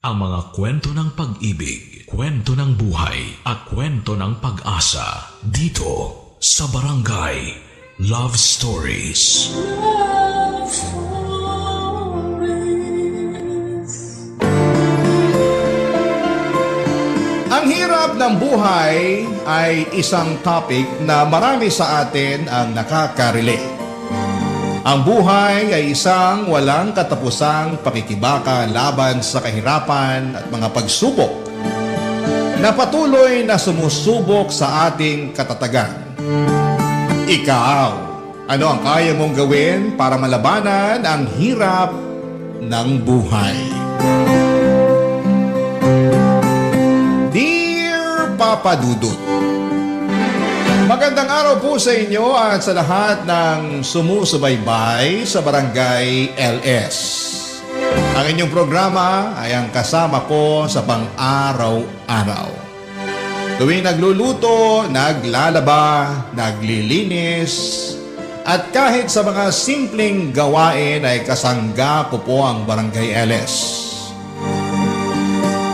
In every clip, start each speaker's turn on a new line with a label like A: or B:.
A: Ang mga kwento ng pag-ibig, kwento ng buhay, at kwento ng pag-asa dito sa Barangay Love Stories.
B: Love Stories.
C: Ang hirap ng buhay ay isang topic na marami sa atin ang nakaka-relate. Ang buhay ay isang walang katapusang pakikibaka laban sa kahirapan at mga pagsubok na patuloy na sumusubok sa ating katatagan. Ikaw, ano ang kaya mong gawin para malabanan ang hirap ng buhay? Dear Papa Dudut, magandang araw po sa inyo at sa lahat ng sumusubaybay sa Barangay LS. Ang inyong programa ay ang kasama ko sa pang-araw-araw. Tuwing nagluluto, naglalaba, naglilinis, at kahit sa mga simpleng gawain ay kasangga ko po ang Barangay LS.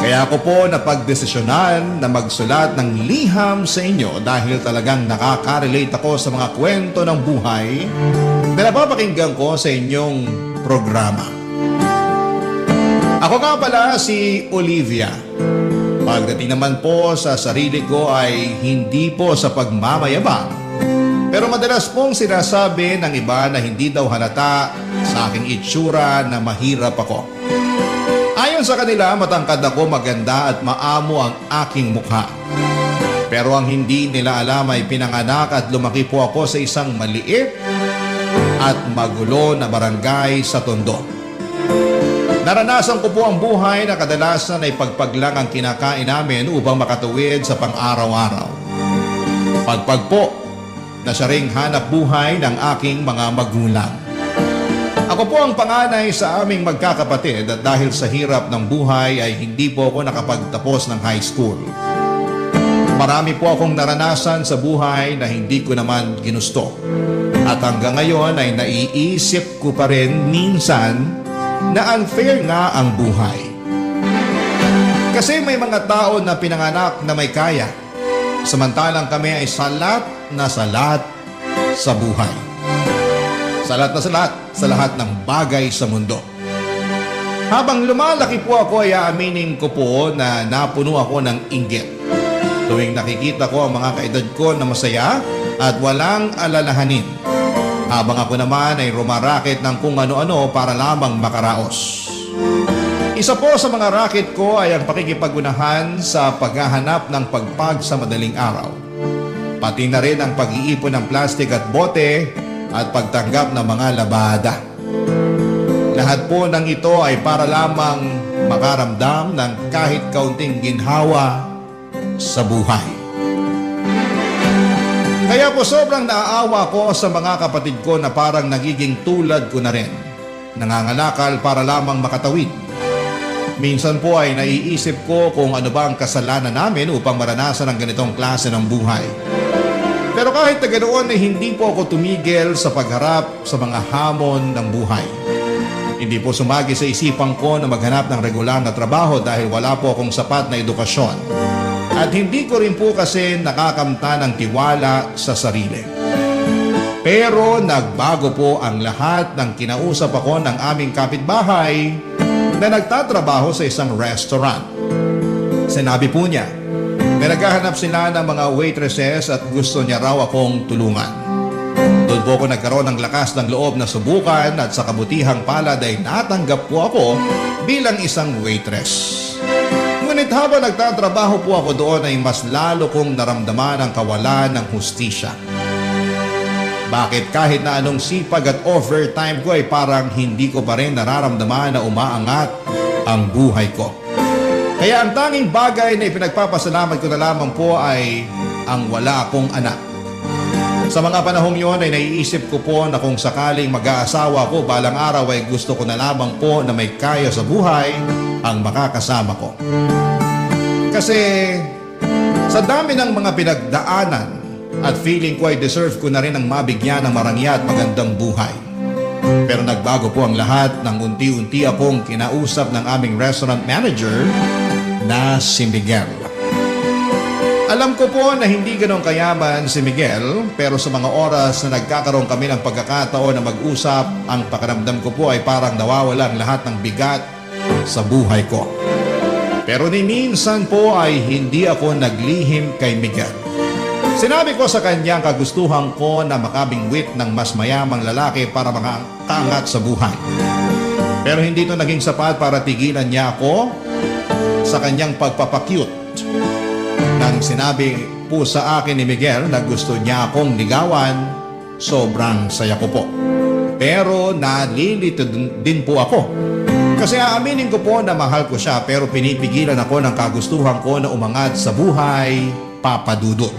C: Kaya ako po napagdesisyonan na magsulat ng liham sa inyo dahil talagang nakaka-relate ako sa mga kwento ng buhay na napapakinggan ko sa inyong programa. Ako nga pala si Olivia. Pagdating naman po sa sarili ko ay hindi po sa pagmamayabang, pero madalas pong sinasabi ng iba na hindi daw halata sa aking itsura na mahirap ako. Ayon sa kanila, matangkad ako, maganda at maamo ang aking mukha. Pero ang hindi nila alam ay pinanganak at lumaki po ako sa isang maliit at magulo na barangay sa Tondo. Naranasan ko po ang buhay na kadalasan ay pagpag lang ang kinakain namin upang makatuwid sa pang-araw-araw. Pagpag po na siya ring hanap buhay ng aking mga magulang. Ako po ang panganay sa aming magkakapatid at dahil sa hirap ng buhay ay hindi po ako nakapagtapos ng high school. Marami po akong naranasan sa buhay na hindi ko naman ginusto. At hanggang ngayon ay naiisip ko pa rin minsan na unfair nga ang buhay. Kasi may mga tao na pinanganak na may kaya, samantalang kami ay salat na salat sa buhay. Salat na salat sa lahat ng bagay sa mundo. Habang lumalaki po ako ay aaminin ko po na napuno ako ng inggit. Tuwing nakikita ko ang mga kaedad ko na masaya at walang alalahanin. Habang ako naman ay rumarakit ng kung ano-ano para lamang makaraos. Isa po sa mga racket ko ay ang pakikipag-unahan sa paghahanap ng pagpag sa madaling araw. Pati na rin ang pag-iipon ng plastik at bote at pagtanggap ng mga labada. Lahat po ng ito ay para lamang makaramdam ng kahit kaunting ginhawa sa buhay. Kaya po sobrang naaawa ko sa mga kapatid ko na parang nagiging tulad ko na rin. Nangangalakal para lamang makatawid. Minsan po ay naiisip ko kung ano ba ang kasalanan namin upang maranasan ang ganitong klase ng buhay. Pero kahit na ganoon ay hindi po ako tumigil sa pagharap sa mga hamon ng buhay. Hindi po sumagi sa isipan ko na maghanap ng regular na trabaho dahil wala po akong sapat na edukasyon. At hindi ko rin po kasi nakakamta ng tiwala sa sarili. Pero nagbago po ang lahat ng kinausap ako ng aming kapitbahay na nagtatrabaho sa isang restaurant. Sinabi po niya, may naghahanap sila ng mga waitresses at gusto niya raw akong tulungan. Doon po ako nagkaroon ng lakas ng loob na subukan at sa kabutihang palad ay natanggap po ako bilang isang waitress. Ngunit habang nagtatrabaho po ako doon ay mas lalo kong naramdaman ang kawalan ng hustisya. Bakit kahit na anong sipag at overtime ko ay parang hindi ko pa rin nararamdaman na umaangat ang buhay ko. Kaya ang tanging bagay na ipinagpapasalamat ko na lamang po ay ang wala akong anak. Sa mga panahong yon ay naiisip ko po na kung sakaling mag-aasawa ko balang araw ay gusto ko na lamang po na may kaya sa buhay ang makakasama ko. Kasi sa dami ng mga pinagdaanan at feeling ko ay deserve ko na rin ang mabigyan ng marangya at magandang buhay. Pero nagbago po ang lahat nang unti-unti akong kinausap ng aming restaurant manager na si Miguel. Alam ko po na hindi ganong kayaman si Miguel, pero sa mga oras na nagkakaroon kami ng pagkakataon na mag-usap, ang pakiramdam ko po ay parang nawawala ang lahat ng bigat sa buhay ko. Pero ni minsan po ay hindi ako naglihim kay Miguel. Sinabi ko sa kanya ang kagustuhan ko na makabingwit ng mas mayamang lalaki para makaangat sa buhay. Pero hindi ito naging sapat para tigilan niya ako sa kanyang pagpapakyut. Nang sinabi po sa akin ni Miguel na gusto niya akong ligawan, sobrang saya ko po. Pero nalilito din po ako. Kasi aaminin ko po na mahal ko siya pero pinipigilan ako ng kagustuhan ko na umangat sa buhay, Papa Dudut.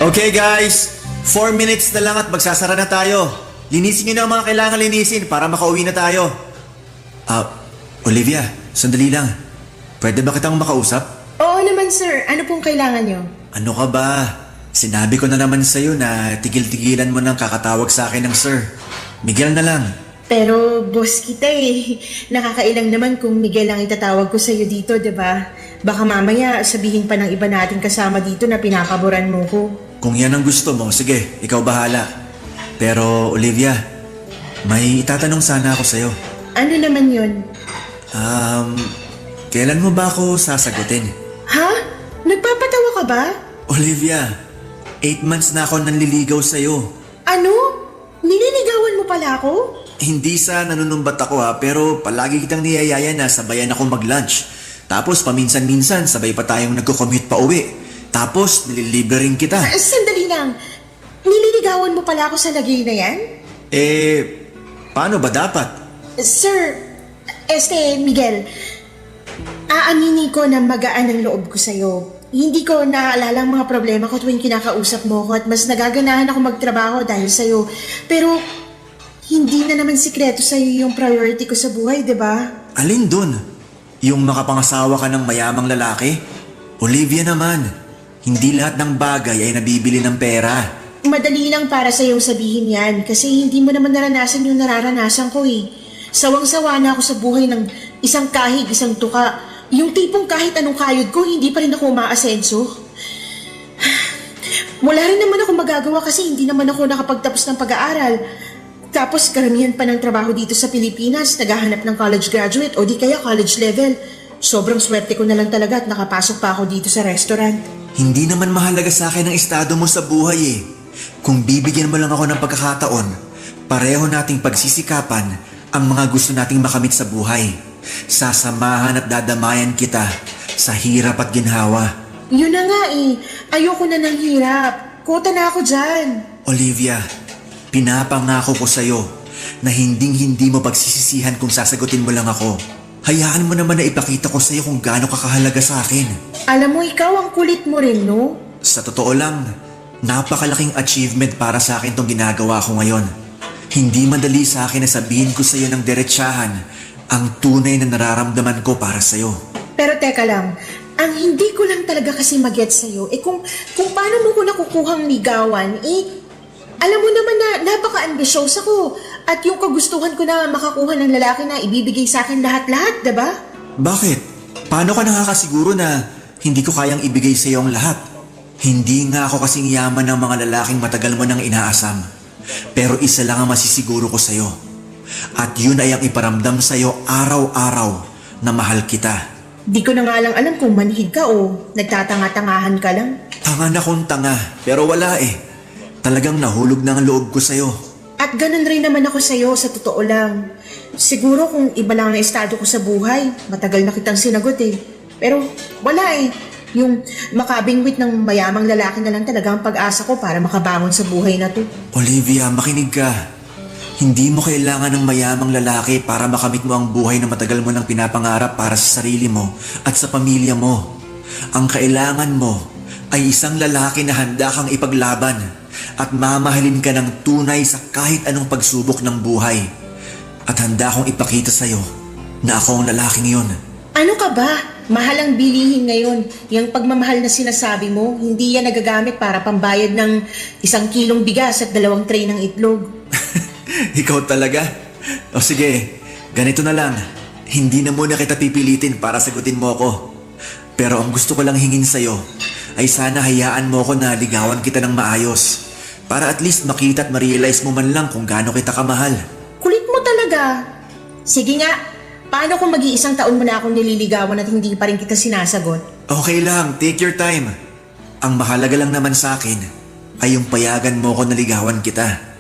D: Okay guys, 4 minutes na lang at magsasara na tayo. Linisin nyo na ang mga kailangan linisin para makauwi na tayo. Olivia, sandali lang. Pwede ba kitang makausap?
B: Oo naman sir, ano pong kailangan nyo?
D: Ano ka ba? Sinabi ko na naman sa'yo na tigil-tigilan mo nang kakatawag sa akin ng sir. Miguel na lang.
B: Pero boss kita eh. Nakakailang naman kung Miguel ang itatawag ko sa'yo dito, diba? Baka mamaya sabihin pa ng iba natin kasama dito na pinapaboran mo ko.
D: Kung yan ang gusto mo, sige, ikaw bahala. Pero Olivia, may itatanong sana ako sa'yo.
B: Ano naman yun?
D: Kailan mo ba ako sasagutin?
B: Ha? Nagpapatawa ka ba?
D: Olivia, 8 months na ako nanliligaw sa'yo.
B: Ano? Nililigawan mo pala ako?
D: Hindi sa nanunumbat ako pero palagi kitang niyayaya na sabayan ako mag-lunch. Tapos paminsan-minsan sabay pa tayong nagko-commute pa uwi. Tapos nililibre rin kita.
B: Sandali lang. Nililigawan mo pala ako sa lagay na yan?
D: Paano ba dapat?
B: Sir, Miguel, aaminin ko na magaan ang loob ko sa'yo. Hindi ko naaalala ang mga problema ko tuwing kinakausap mo ko at mas nagaganahan ako magtrabaho dahil sa'yo. Pero hindi na naman sikreto sa'yo yung priority ko sa buhay, di ba?
D: Alin dun? Yung makapangasawa ka ng mayamang lalaki? Olivia naman, hindi lahat ng bagay ay nabibili ng pera.
B: Madali lang para sa'yo sabihin yan kasi hindi mo naman naranasan yung nararanasan ko eh. Sawang-sawa na ako sa buhay ng isang kahig, isang tuka. Yung tipong kahit anong kayod ko, hindi pa rin ako umaasenso. Wala rin naman ako magagawa kasi hindi naman ako nakapagtapos ng pag-aaral. Tapos karamihan pa ng trabaho dito sa Pilipinas, naghahanap ng college graduate o di kaya college level. Sobrang swerte ko na lang talaga at nakapasok pa ako dito sa restaurant.
D: Hindi naman mahalaga sa akin ang estado mo sa buhay eh. Kung bibigyan mo lang ako ng pagkakataon, pareho nating pagsisikapan ang mga gusto nating makamit sa buhay. Sasamahan at dadamayan kita sa hirap at ginhawa.
B: Yun na nga eh. Ayoko na ng hirap. Kota na ako dyan.
D: Olivia, pinapangako ko sa'yo na hinding-hindi mo pagsisisihan kung sasagutin mo lang ako. Hayaan mo naman na ipakita ko sa'yo kung gaano kakahalaga sa akin.
B: Alam mo, ikaw ang kulit mo rin, no?
D: Sa totoo lang, napakalaking achievement para sa akin tong ginagawa ko ngayon. Hindi madali sa akin na sabihin ko sa'yo ng diretsahan ang tunay na nararamdaman ko para sa'yo.
B: Pero teka lang, ang hindi ko lang talaga kasi mag-get sa'yo, kung paano mo ko nakukuhang ligawan, alam mo naman na napaka-ambitious ako at yung kagustuhan ko na makakuha ng lalaki na ibibigay sa akin lahat-lahat, diba?
D: Bakit? Paano ka nakakasiguro na hindi ko kayang ibigay sa iyo ang lahat? Hindi nga ako kasing yaman ng mga lalaking matagal mo nang inaasam. Pero isa lang ang masisiguro ko sa iyo. At yun ay ang iparamdam sa iyo araw-araw na mahal kita.
B: Di ko na nga lang alam kung manhid ka o nagtatanga-tangahan ka lang.
D: Tanga na kung tanga, pero wala eh. Talagang nahulog na ang loob ko sa iyo.
B: At ganun rin naman ako sa'yo, sa totoo lang. Siguro kung iba lang ang estado ko sa buhay, matagal na kitang sinagot eh. Pero wala eh. Yung makabingwit ng mayamang lalaki na lang talaga ang pag-asa ko para makabangon sa buhay na to.
D: Olivia, makinig ka. Hindi mo kailangan ng mayamang lalaki para makamit mo ang buhay na matagal mo nang pinapangarap para sa sarili mo at sa pamilya mo. Ang kailangan mo ay isang lalaki na handa kang ipaglaban at mamahalin ka ng tunay sa kahit anong pagsubok ng buhay. At handa akong ipakita sa'yo na ako ang lalaking yun.
B: Ano ka ba? Mahal ang bilihin ngayon. Yung pagmamahal na sinasabi mo, hindi yan nagagamit para pambayad ng 1 kilong bigas at 2 tray ng itlog.
D: Ikaw talaga? O sige, ganito na lang. Hindi na muna kita pipilitin para sagutin mo ako. Pero ang gusto ko lang hingin sa'yo ay sana hayaan mo ko na ligawan kita ng maayos. Para at least makita at ma-realize mo man lang kung gaano kita kamahal.
B: Kulit mo talaga. Sige nga, paano kung mag-iisang taon mo na akong nililigawan at hindi pa rin kita sinasagot?
D: Okay lang, take your time. Ang mahalaga lang naman sa akin ay yung payagan mo ko na ligawan kita.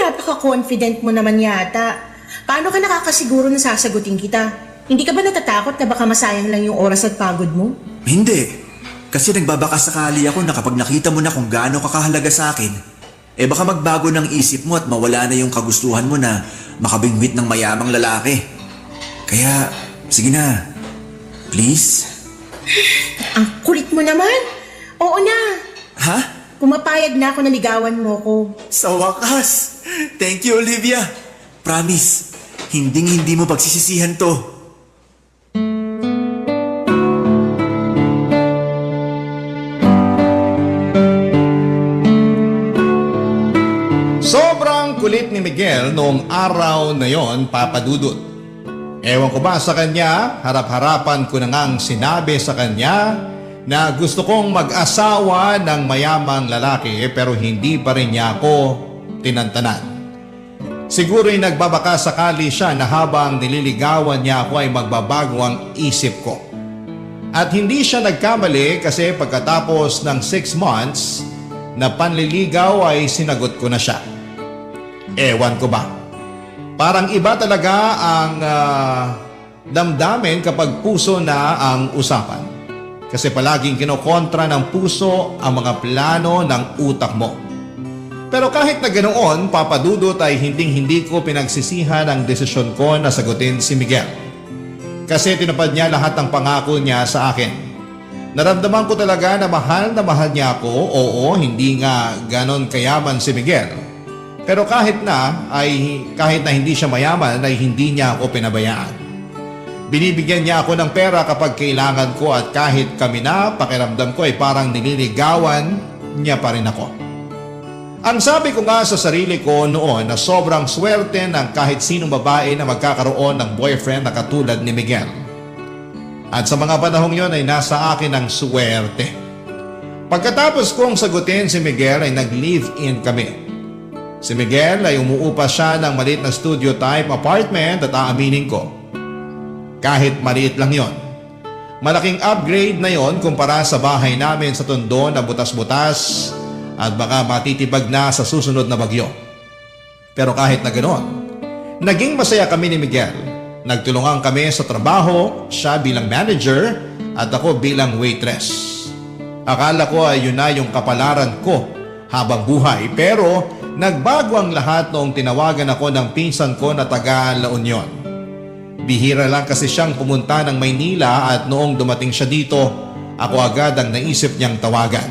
B: Napaka-confident mo naman yata. Paano ka nakakasiguro na sasagutin kita? Hindi ka ba natatakot na baka masayang lang yung oras at pagod mo?
D: Hindi. Kasi nagbabaka sakali ako na kapag nakita mo na kung gaano ka kahalaga sa akin, baka magbago ng isip mo at mawala na yung kagustuhan mo na makabingwit ng mayamang lalaki. Kaya, sige na. Please?
B: Ang kulit mo naman. Oo na.
D: Ha?
B: Pumapayag na ako na ligawan mo ko.
D: Sa wakas! Thank you, Olivia! Promise, hinding-hindi mo pagsisisihan to.
C: Sobrang kulit ni Miguel noong araw na yon, Papa Dudut. Ewan ko ba sa kanya, harap-harapan ko na ngang sinabi sa kanya na gusto kong mag-asawa ng mayamang lalaki pero hindi pa rin niya ako tinantanan. Siguro'y nagbabaka sakali siya na habang nililigawan niya ako ay magbabago ang isip ko. At hindi siya nagkamali kasi pagkatapos ng 6 months na panliligaw ay sinagot ko na siya. Ewan ko ba? Parang iba talaga ang damdamin kapag puso na ang usapan. Kasi palaging kinokontra ng puso ang mga plano ng utak mo. Pero kahit na ganoon, Papa Dudut, ay hinding-hindi ko pinagsisihan ang desisyon ko na sagutin si Miguel. Kasi tinupad niya lahat ng pangako niya sa akin. Naramdaman ko talaga na mahal niya ako. Oo, hindi nga ganon kayaman si Miguel. Pero kahit na hindi siya mayaman ay hindi niya ako pinabayaan. Binibigyan niya ako ng pera kapag kailangan ko at kahit kami na, pakiramdam ko ay parang nililigawan niya pa rin ako. Ang sabi ko nga sa sarili ko noon na sobrang swerte ng kahit sinong babae na magkakaroon ng boyfriend na katulad ni Miguel. At sa mga panahong yon ay nasa akin ang swerte. Pagkatapos kong sagutin si Miguel ay nag-live-in kami. Si Miguel ay umuupa siya ng maliit na studio type apartment at aaminin ko, kahit maliit lang yon, malaking upgrade na yon kumpara sa bahay namin sa Tondo na butas-butas at baka matitibag na sa susunod na bagyo. Pero kahit na ganoon, naging masaya kami ni Miguel. Nagtulungan kami sa trabaho, siya bilang manager at ako bilang waitress. Akala ko ay yun na yung kapalaran ko habang buhay, pero nagbago ang lahat noong tinawagan ako ng pinsan ko na taga La Union. Bihira lang kasi siyang pumunta ng Maynila at noong dumating siya dito, ako agad ang naisip niyang tawagan.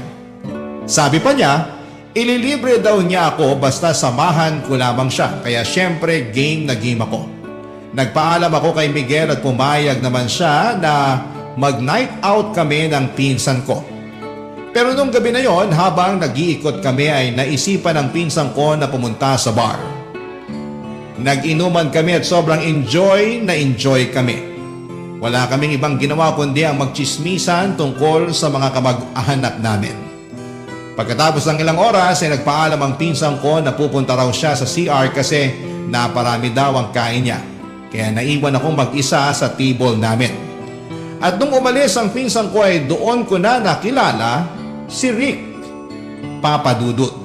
C: Sabi pa niya, ililibre daw niya ako basta samahan ko lamang siya, kaya syempre game na game ako. Nagpaalam ako kay Miguel at pumayag naman siya na mag-night out kami ng pinsan ko. Pero nung gabi na yon, habang nag-iikot kami ay naisipan ng pinsan ko na pumunta sa bar. Nag-inuman kami at sobrang enjoy kami. Wala kaming ibang ginawa kundi ang magchismisan tungkol sa mga kamag-anak namin. Pagkatapos ng ilang oras ay nagpaalam ang pinsan ko na pupunta raw siya sa CR kasi naparami daw ang kain niya. Kaya naiwan akong mag-isa sa table namin. At nung umalis ang pinsan ko ay doon ko na nakilala si Rick, Papa Dudut.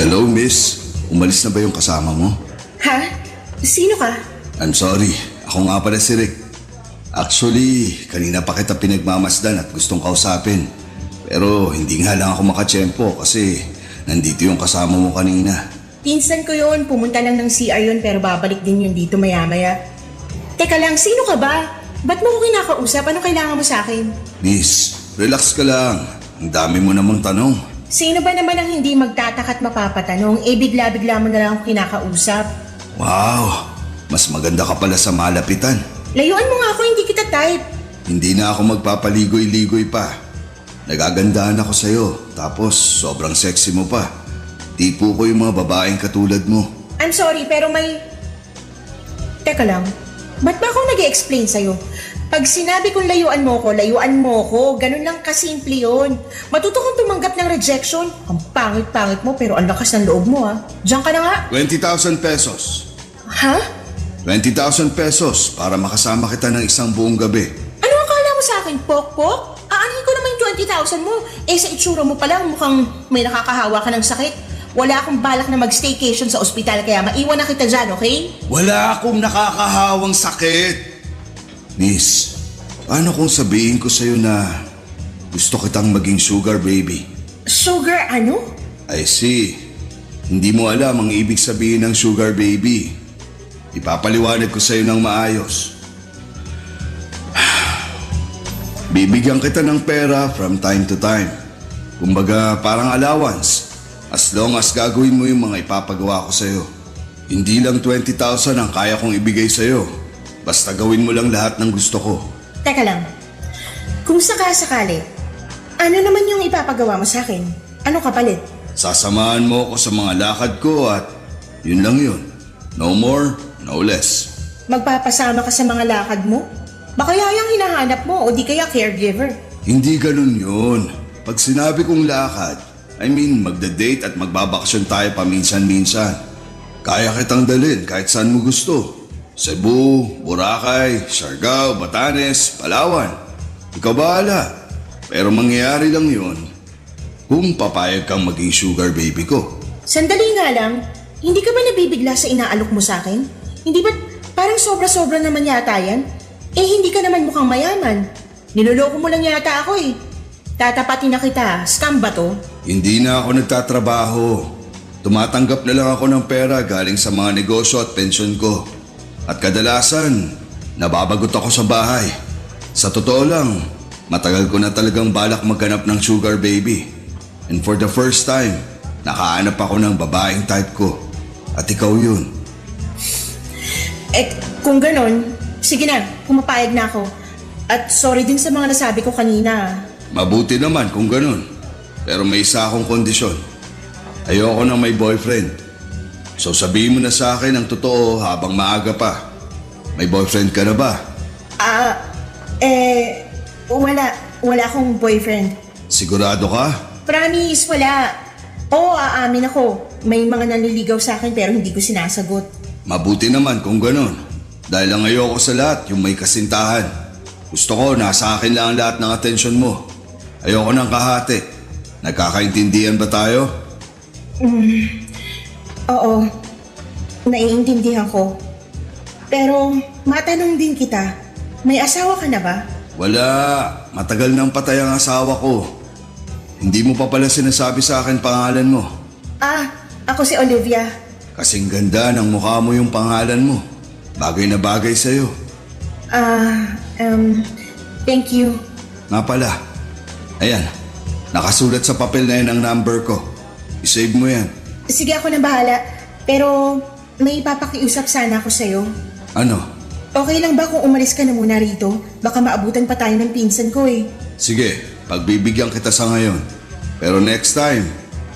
E: Hello, miss. Umalis na ba yung kasama mo?
B: Ha? Sino ka?
E: I'm sorry. Ako nga pala si Rick. Actually, kanina pa kita pinagmamasdan at gustong kausapin. Pero hindi nga lang ako makatsyempo kasi nandito yung kasama mo kanina.
B: Pinsan ko yun. Pumunta lang ng CR yun pero babalik din yun dito maya-maya. Teka lang, sino ka ba? Ba't mo ko kinakausap? Ano kailangan mo sa akin?
E: Miss, relax ka lang. Ang dami mo namang tanong.
B: Sino ba naman ang hindi magtataka at mapapatanong? Bigla-bigla mo na lang akong kinakausap.
E: Wow, mas maganda ka pala sa malapitan.
B: Layuan mo nga ako, hindi kita type.
E: Hindi na ako magpapaligoy-ligoy pa. Nagagandahan ako sa'yo, tapos sobrang sexy mo pa. Tipo ko yung mga babaeng katulad mo.
B: I'm sorry, pero may... Teka lang, ba't ba ako nag-i-explain sa'yo? Pag sinabi kong layuan mo ko. Ganun lang kasimple yun. Matuto kang tumanggap ng rejection. Ang pangit-pangit mo, pero ang lakas ng loob mo, ha? Diyan ka na nga.
E: 20,000 pesos.
B: Ha?
E: 20,000 pesos para makasama kita ng isang buong gabi.
B: Ano akala mo sa akin, pok-pok? Aanhin ko naman yung 20,000 mo. Sa itsura mo pa lang, mukhang may nakakahawa ka ng sakit. Wala akong balak na mag-staycation sa ospital, kaya maiwan na kita dyan, okay?
E: Wala akong nakakahawang sakit. Miss, paano kung sabihin ko sa'yo na gusto kitang maging sugar baby?
B: Sugar ano?
E: I see. Hindi mo alam ang ibig sabihin ng sugar baby. Ipapaliwanag ko sa'yo ng maayos. Bibigyan kita ng pera from time to time. Kumbaga parang allowance. As long as gagawin mo yung mga ipapagawa ko sa'yo. Hindi lang 20,000 ang kaya kong ibigay sa'yo. Basta gawin mo lang lahat ng gusto ko.
B: Teka lang. Kung sakasakali, ano naman yung ipapagawa mo sa akin? Ano kapalit?
E: Sasamahan mo ako sa mga lakad ko at yun lang yun. No more, no less.
B: Magpapasama ka sa mga lakad mo? Baka yung hinahanap mo o di kaya caregiver?
E: Hindi ganun yun. Pag sinabi kong lakad, I mean magda-date at magbabakasyon tayo paminsan-minsan. Kaya kitang dalhin kahit saan mo gusto. Cebu, Boracay, Siargao, Batanes, Palawan. Ikaw bahala. Pero mangyayari lang yun kung papayag kang maging sugar baby ko.
B: Sandali nga lang, hindi ka ba nabibigla sa inaalok mo sa akin? Hindi ba parang sobra-sobra naman yata yan? Hindi ka naman mukhang mayaman. Niloloko mo lang yata ako eh. Tatapatin na kita, scam ba to?
E: Hindi na ako nagtatrabaho. Tumatanggap na lang ako ng pera galing sa mga negosyo at pensyon ko. At kadalasan, nababagot ako sa bahay. Sa totoo lang, matagal ko na talagang balak maghanap ng sugar baby. And for the first time, nakahanap ako ng babaeng type ko. At ikaw yun.
B: Kung ganon, sige na, pumapayag na ako. At sorry din sa mga nasabi ko kanina.
E: Mabuti naman kung ganun. Pero may isa akong kondisyon. Ayoko nang may boyfriend. So sabihin mo na sa akin ang totoo habang maaga pa. May boyfriend ka na ba?
B: Wala akong boyfriend.
E: Sigurado ka?
B: Promise, wala. Oo, aamin ako. May mga nanliligaw sa akin pero hindi ko sinasagot.
E: Mabuti naman kung ganun. Dahil ang ayoko sa lahat yung may kasintahan. Gusto ko nasa akin lang ang lahat ng atensyon mo. Ayoko ng kahati. Nagkakaintindihan ba tayo?
B: Oo, naiintindihan ko. Pero matanong din kita, may asawa ka na ba?
E: Wala. Matagal nang patay ang asawa ko. Hindi mo pa pala sinasabi sa akin pangalan mo.
B: Ako si Olivia.
E: Kasing ganda ng mukha mo yung pangalan mo. Bagay na bagay sa'yo.
B: Thank you.
E: Nga pala. Ayan. Nakasulat sa papel na yan ang number ko. I-save mo yan.
B: Sige, ako na bahala. Pero may papakiusap sana ako sa'yo.
E: Ano?
B: Okay lang ba kung umalis ka na muna rito? Baka maabutan pa tayo ng pinsan ko eh.
E: Sige, pagbibigyan kita sa ngayon. Pero next time,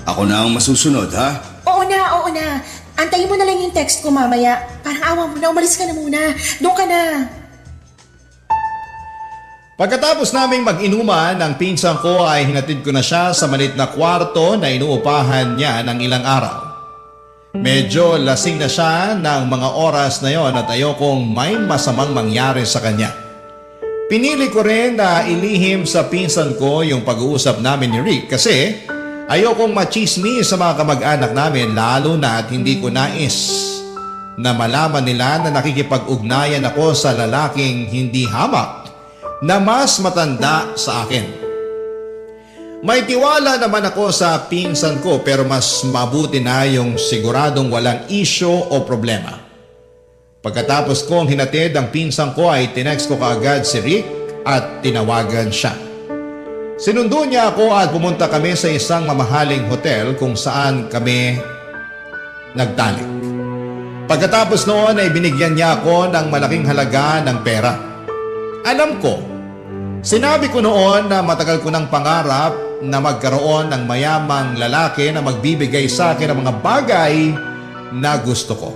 E: ako na ang masusunod, ha?
B: Oo na. Antayin mo na lang yung text ko mamaya. Parang awa mo na, umalis ka na muna. Doon ka na.
C: Pagkatapos naming mag-inuman, ang pinsan ko ay hinatid ko na siya sa maliit na kwarto na inuupahan niya ng ilang araw. Medyo lasing na siya ng mga oras na yon at ayokong may masamang mangyari sa kanya. Pinili ko rin na ilihim sa pinsan ko yung pag-uusap namin ni Rick kasi ayokong machismis sa mga kamag-anak namin lalo na at hindi ko nais na malaman nila na nakikipag-ugnayan ako sa lalaking hindi hamak na mas matanda sa akin. May tiwala naman ako sa pinsan ko pero mas mabuti na yung siguradong walang isyo o problema. Pagkatapos kong hinatid ang pinsang ko ay tinext ko kaagad si Rick at tinawagan siya. Sinundo niya ako at pumunta kami sa isang mamahaling hotel kung saan kami nagtalik. Pagkatapos noon ay binigyan niya ako ng malaking halaga ng pera. Alam ko, sinabi ko noon na matagal ko ng pangarap na magkaroon ng mayamang lalaki na magbibigay sa akin ng mga bagay na gusto ko.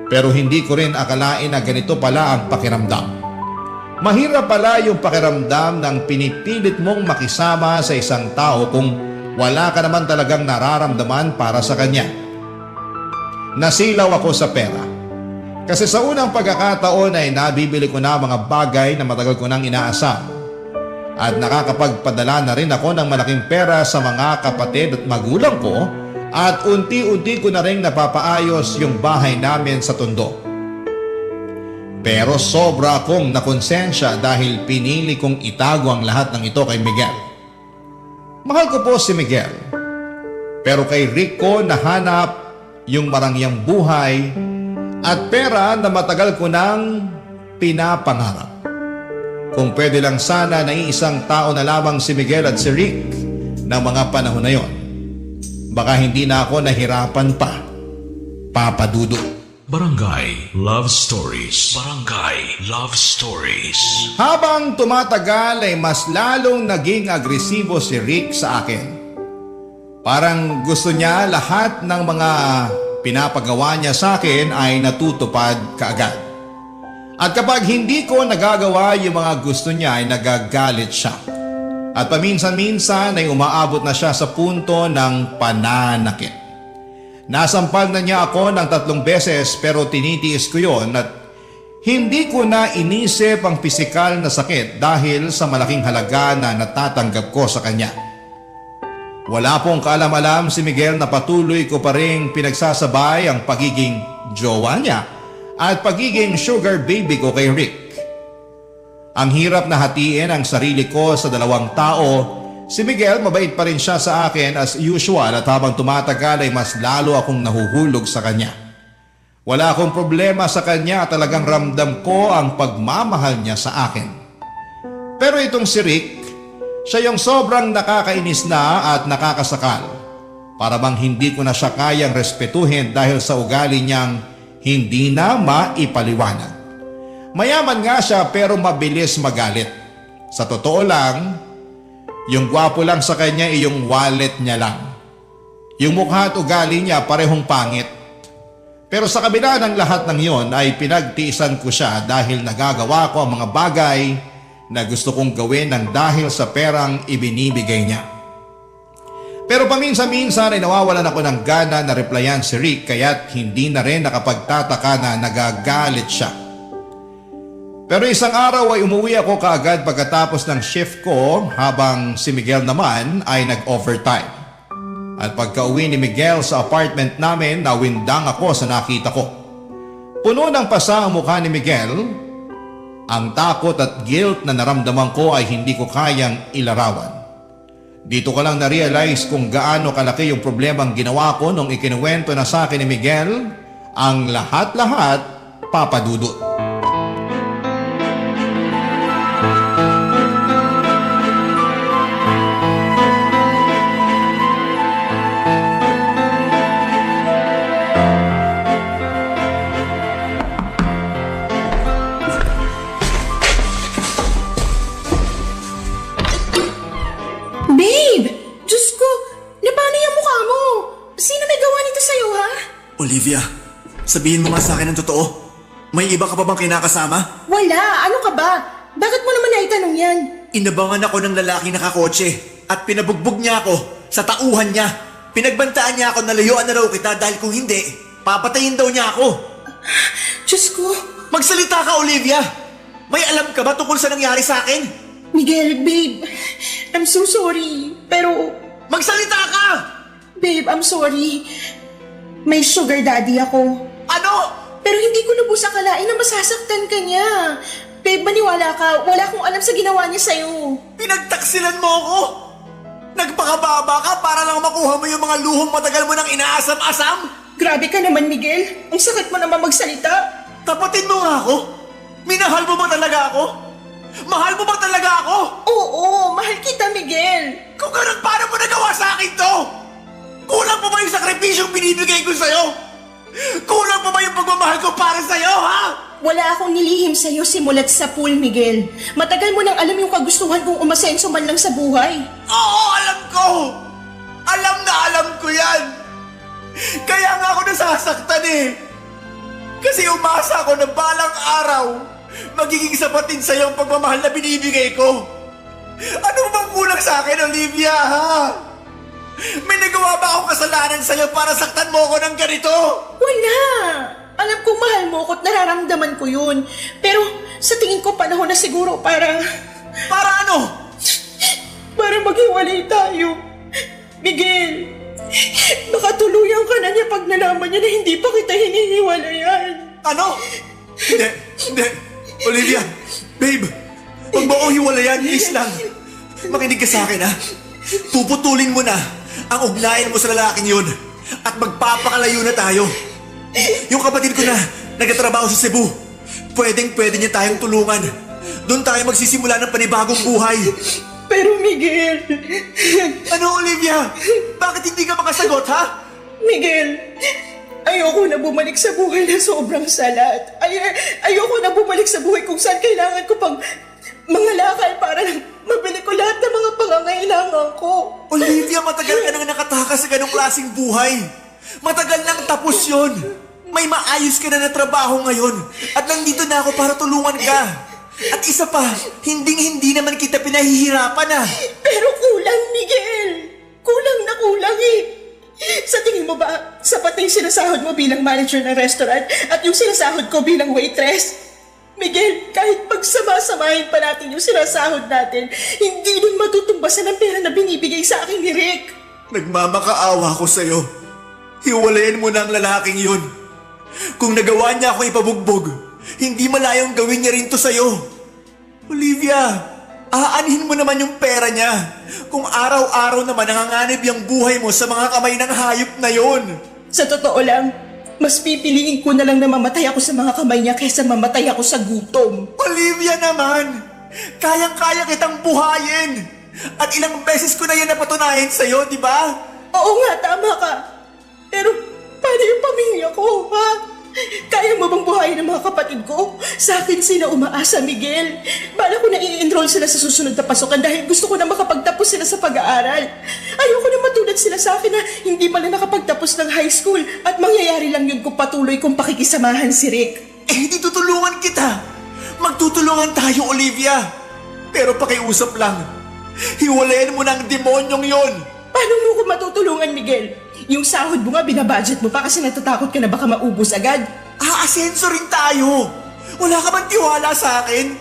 C: Pero hindi ko rin akalain na ganito pala ang pakiramdam. Mahirap pala yung pakiramdam ng pinipilit mong makisama sa isang tao kung wala ka naman talagang nararamdaman para sa kanya. Nasilaw ako sa pera. Kasi sa unang pagkakataon ay nabibili ko na mga bagay na matagal ko nang inaasam. At nakakapagpadala na rin ako ng malaking pera sa mga kapatid at magulang ko at unti-unti ko na rin napapaayos yung bahay namin sa Tondo. Pero sobra akong nakonsensya dahil pinili kong itago ang lahat ng ito kay Miguel. Mahal ko po si Miguel. Pero kay Rick ko nahanap yung marangyang buhay at pera na matagal ko nang pinapangarap. Kung pwede lang sana na iisang tao na lamang si Miguel at si Rick ng mga panahon na yon, baka hindi na ako nahirapan pa, Papa Dudut.
A: Barangay Love Stories. Barangay Love Stories.
C: Habang tumatagal ay mas lalong naging agresibo si Rick sa akin. Parang gusto niya lahat ng mga pinapagawa niya sa akin ay natutupad kaagad. At kapag hindi ko nagagawa yung mga gusto niya ay nagagalit siya. At paminsan-minsan ay umaabot na siya sa punto ng pananakit. Nasampal na niya ako ng 3 beses pero tinitiis ko yon at hindi ko na inisip ang pisikal na sakit dahil sa malaking halaga na natatanggap ko sa kanya. Wala pong kaalam-alam si Miguel na patuloy ko pa rin pinagsasabay ang pagiging jowa niya at pagiging sugar baby ko kay Rick. Ang hirap na hatiin ang sarili ko sa 2 tao. Si Miguel mabait pa rin siya sa akin as usual at habang tumatagal ay mas lalo akong nahuhulog sa kanya. Wala akong problema sa kanya at talagang ramdam ko ang pagmamahal niya sa akin. Pero itong si Rick, siya yung sobrang nakakainis na at nakakasakal. Para bang hindi ko na siya kayang respetuhin dahil sa ugali niyang hindi na maipaliwanag. Mayaman nga siya pero mabilis magalit. Sa totoo lang, yung gwapo lang sa kanya ay yung wallet niya lang. Yung mukha at ugali niya parehong pangit. Pero sa kabila ng lahat ng yon ay pinagtiisan ko siya dahil nagagawa ko ang mga bagay na gusto kong gawin ng dahil sa perang ibinibigay niya. Pero paminsan-minsan ay nawawalan ako ng gana na replyan si Rick kaya't hindi na rin nakapagtataka na nagagalit siya. Pero isang araw ay umuwi ako kaagad pagkatapos ng shift ko habang si Miguel naman ay nag-overtime. At pagka-uwi ni Miguel sa apartment namin, nawindang ako sa nakita ko. Puno ng pasa ang mukha ni Miguel. Ang takot at guilt na naramdaman ko ay hindi ko kayang ilarawan. Dito ko lang na-realize kung gaano kalaki yung problemang ginawa ko nung ikinuwento na sa akin ni Miguel ang lahat-lahat, Papa Dudut.
D: Olivia, sabihin mo nga sa akin ang totoo. May iba ka pa bang kinakasama?
B: Wala, ano ka ba? Bakit mo naman naitanong yan?
D: Inabangan ako ng lalaki nakakotse at pinabugbog niya ako sa tauhan niya. Pinagbantaan niya ako na layuan na raw kita dahil kung hindi, papatayin daw niya ako.
B: Diyos ko.
D: Magsalita ka, Olivia! May alam ka ba tungkol sa nangyari sa akin?
B: Miguel, babe, I'm so sorry, pero...
D: Magsalita ka!
B: Babe, I'm sorry. May sugar daddy ako.
D: Ano?
B: Pero hindi ko lubos akalain na masasaktan ka niya. Babe, maniwala ka. Wala akong alam sa ginawa niya sa'yo.
D: Pinagtaksilan mo ako? Nagpakababa ka para lang makuha mo yung mga luhong matagal mo nang inaasam-asam?
B: Grabe ka naman, Miguel. Ang sakit mo naman magsalita.
D: Tapatin mo nga ako? Minahal mo ba talaga ako? Mahal mo ba talaga ako?
B: Oo, mahal kita, Miguel.
D: Kung ganun, paano mo nagawa sa akin to? Kulang pa ba yung sakripisyong binibigay ko sa'yo? Kulang pa ba yung pagmamahal ko para sa'yo, ha?
B: Wala akong nilihim sa'yo simulat sa pool, Miguel. Matagal mo nang alam yung kagustuhan kong umasenso man lang sa buhay.
D: Oo, alam ko! Alam na alam ko yan! Kaya nga ako nasasaktan eh! Kasi umasa ako na balang araw magiging sapatin sa'yo ang pagmamahal na binibigay ko. Ano bang kulang sa akin, Olivia, ha? May nagawa ba akong kasalanan sa'yo para saktan mo ako ng ganito?
B: Wala! Alam kong mahal mo ko at nararamdaman ko yun. Pero sa tingin ko panahon na siguro para
D: Para ano?
B: maghiwalay tayo. Miguel, baka tuluyan ka na niya pag nalaman niya na hindi pa kita hinihiwalayan.
D: Ano? Hindi. Olivia, babe, huwag mo akong hiwalayan, please lang. Makinig ka sa akin, ha? Puputulin mo na ang ugnayan mo sa lalaking yun at magpapakalayo na tayo. Yung kapatid ko na nagtatrabaho sa Cebu, pwede niya tayong tulungan. Doon tayo magsisimula ng panibagong buhay.
B: Pero Miguel...
D: Ano, Olivia? Bakit hindi ka makasagot, ha?
B: Miguel, ayoko na bumalik sa buhay na sobrang salat. Ayoko na bumalik sa buhay kung saan kailangan ko pang mangalakal para lang mabili ko lahat ng mga pangangailangan ko.
D: Olivia, matagal ka nang nakatakas sa ganong klaseng buhay. Matagal nang tapos yon. May maayos ka na na trabaho ngayon at nandito na ako para tulungan ka. At isa pa, hindi naman kita pinahihirapan ah.
B: Pero kulang, Miguel. Kulang na kulang eh. Sa tingin mo ba, sapat na yung sinasahod mo bilang manager ng restaurant at yung sinasahod ko bilang waitress? Miguel, kahit pagsama-samahin pa natin yung sinasahod natin, hindi nun matutumbasan ang pera na binibigay sa akin ni Rick.
D: Nagmamakaawa ko sa'yo. Hiwalayan mo na ang lalaking yun. Kung nagawa niya ako ipabugbog, hindi malayong gawin niya rin to sa'yo. Olivia, aanhin mo naman yung pera niya. Kung araw-araw naman nanganganib yung buhay mo sa mga kamay ng hayop na yon.
B: Sa totoo lang, mas pipiliin ko na lang na mamatay ako sa mga kamay niya kaysa mamatay ako sa gutom.
D: Olivia naman, kayang-kaya kitang buhayin. At ilang beses ko na yan napatunayan sa'yo, di ba?
B: Oo nga, tama ka. Pero paano yung pamilya ko, ha? Kaya mo bang buhayin ang mga kapatid ko? Sa akin sila umaasa, Miguel. Bala ko na i-enroll sila sa susunod na pasukan dahil gusto ko na makapagtapos sila sa pag-aaral. Ayoko na matulad sila sa akin na hindi pala nakapagtapos ng high school at mangyayari lang yun kung patuloy kong pakikisamahan si Rick.
D: Eh, di tutulungan kita. Magtutulungan tayo, Olivia. Pero pakiusap lang. Hiwalayan mo na ang demonyong yon.
B: Paano mo ko matutulungan, Miguel? Yung sahod mo nga, binabudget mo pa kasi natatakot ka na baka maubos agad.
D: Aasenso rin tayo. Wala ka bang tiwala sa akin?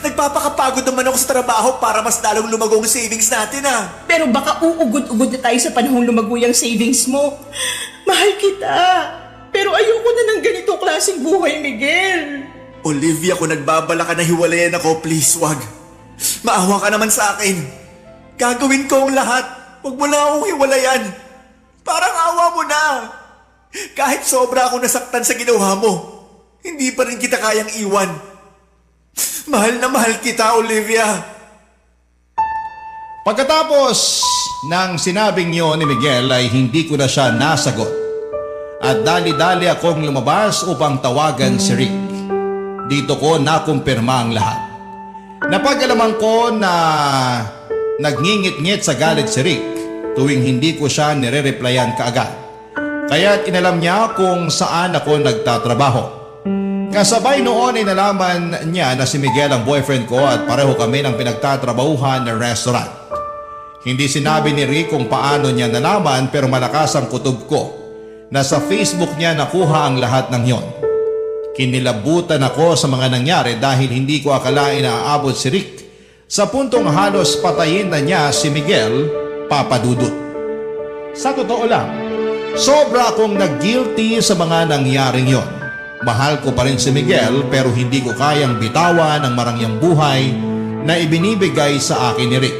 D: Nagpapakapagod naman ako sa trabaho para mas lalong lumago ang savings natin ah.
B: Pero baka uugod-ugod na tayo sa panahong lumago yung savings mo. Mahal kita. Pero ayoko na ng ganitong klaseng buhay, Miguel.
D: Olivia, kung nagbabala ka na hiwalayan ako, please wag. Maawa ka naman sa akin. Gagawin ko ang lahat. Huwag mo lang akong hiwalayan. Parang awa mo na. Kahit sobra akong nasaktan sa ginawa mo, hindi pa rin kita kayang iwan. Mahal na mahal kita, Olivia.
C: Pagkatapos ng sinabing yon ni Miguel ay hindi ko na siya nasagot. At dali-dali akong lumabas upang tawagan si Rick. Dito ko nakumpirma ang lahat. Napag-alaman ko na nagngingit-ngit sa galit si Rick tuwing hindi ko siya nire-replyan kaagad. Kaya't inalam niya kung saan ako nagtatrabaho. Kasabay noon ay nalaman niya na si Miguel ang boyfriend ko at pareho kami ng pinagtatrabahuhan na restaurant. Hindi sinabi ni Rick kung paano niya nalaman pero malakas ang kutob ko na sa Facebook niya nakuha ang lahat ng yon. Kinilabutan ako sa mga nangyari dahil hindi ko akalain na aabot si Rick sa puntong halos patayin na niya si Miguel, Papa Dudut. Sa totoo lang, sobra akong nag-guilty sa mga nangyaring yon. Mahal ko pa rin si Miguel pero hindi ko kayang bitawan ang marangyang buhay na ibinibigay sa akin ni Rick.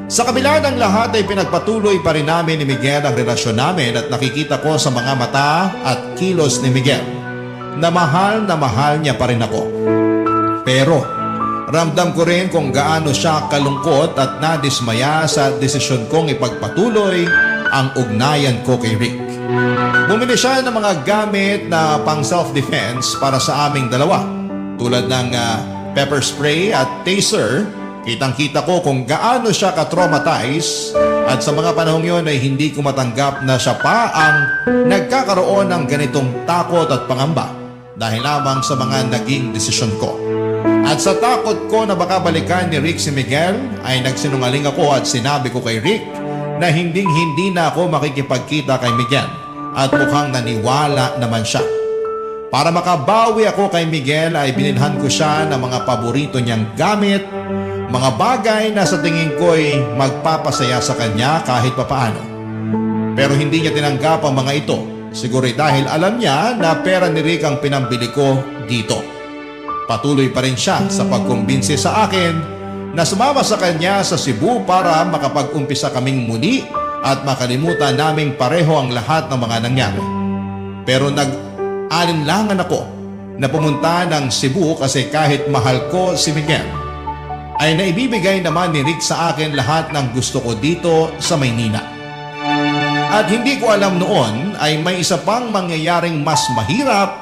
C: Sa kabila ng lahat ay pinagpatuloy pa rin namin ni Miguel ang relasyon namin at nakikita ko sa mga mata at kilos ni Miguel na mahal niya pa rin ako. Pero ramdam ko rin kung gaano siya kalungkot at nadismaya sa desisyon kong ipagpatuloy ang ugnayan ko kay Rick. Bumili siya ng mga gamit na pang self-defense para sa aming dalawa, tulad ng pepper spray at taser. Kitang-kita ko kung gaano siya ka-traumatize at sa mga panahong yon ay hindi ko matanggap na siya pa ang nagkakaroon ng ganitong takot at pangamba dahil lamang sa mga naging desisyon ko. At sa takot ko na baka balikan ni Rick si Miguel ay nagsinungaling ako at sinabi ko kay Rick na hindi na ako makikipagkita kay Miguel at mukhang naniwala naman siya. Para makabawi ako kay Miguel ay binilhan ko siya ng mga paborito niyang gamit, mga bagay na sa tingin ko ay magpapasaya sa kanya kahit papaano. Pero hindi niya tinanggap ang mga ito, siguro dahil alam niya na pera ni Rick ang pinambili ko dito. Patuloy pa rin siya sa pagkumbinsi sa akin na sumama sa kanya sa Cebu para makapag-umpisa kaming muli at makalimutan naming pareho ang lahat ng mga nangyari. Pero nag-alinlangan ako na pumunta ng Cebu kasi kahit mahal ko si Miguel, ay naibibigay naman ni Rick sa akin lahat ng gusto ko dito sa Maynila. At hindi ko alam noon ay may isa pang mangyayaring mas mahirap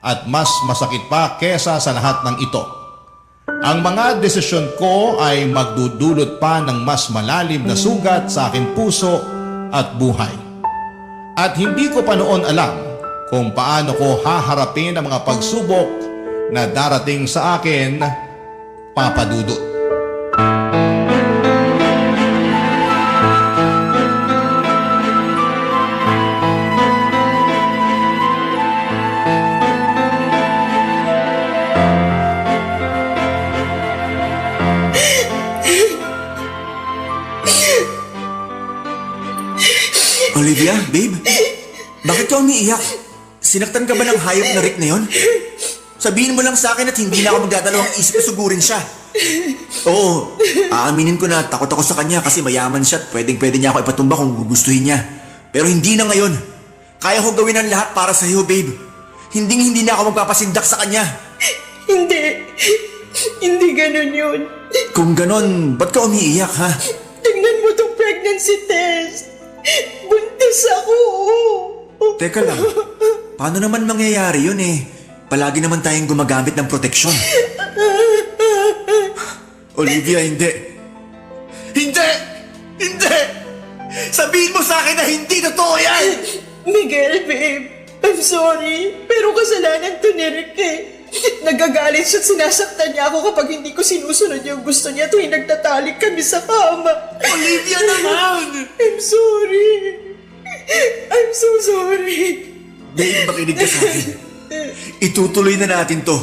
C: at mas masakit pa kesa sa lahat ng ito. Ang mga desisyon ko ay magdudulot pa ng mas malalim na sugat sa aking puso at buhay. At hindi ko pa noon alam kung paano ko haharapin ang mga pagsubok na darating sa akin, Papa Dudut.
D: Olivia, babe, bakit ka umiiyak? Sinaktan ka ba ng hayop na Rick na yon? Sabihin mo lang sa akin at hindi na ako magdadalawang isip na sugurin siya. Oo, aaminin ko na takot ako sa kanya kasi mayaman siya at pwedeng-pwede niya ako ipatumba kung gugustuhin niya. Pero hindi na ngayon. Kaya ko gawin ang lahat para sa iyo, babe. Hindi na ako magpapasindak sa kanya.
B: Hindi ganun yun.
D: Kung ganon, ba't ka umiiyak, ha?
B: Tingnan mo tong pregnancy test. Buntis ako.
D: Teka lang, paano naman mangyayari yun eh? Palagi naman tayong gumagamit ng proteksyon. Olivia, hindi. Hindi! Sabihin mo sa akin na hindi totoo yan!
B: Miguel, babe, I'm sorry. Pero kasalanan to ni Rick eh. Nagagalit siya at sinasaktan niya ako kapag hindi ko sinusunod yung gusto niya tuwing nagtatalik kami sa kama.
D: Olivia naman!
B: I'm sorry. I'm so sorry.
D: Babe, makinig ka sa akin. Itutuloy na natin to.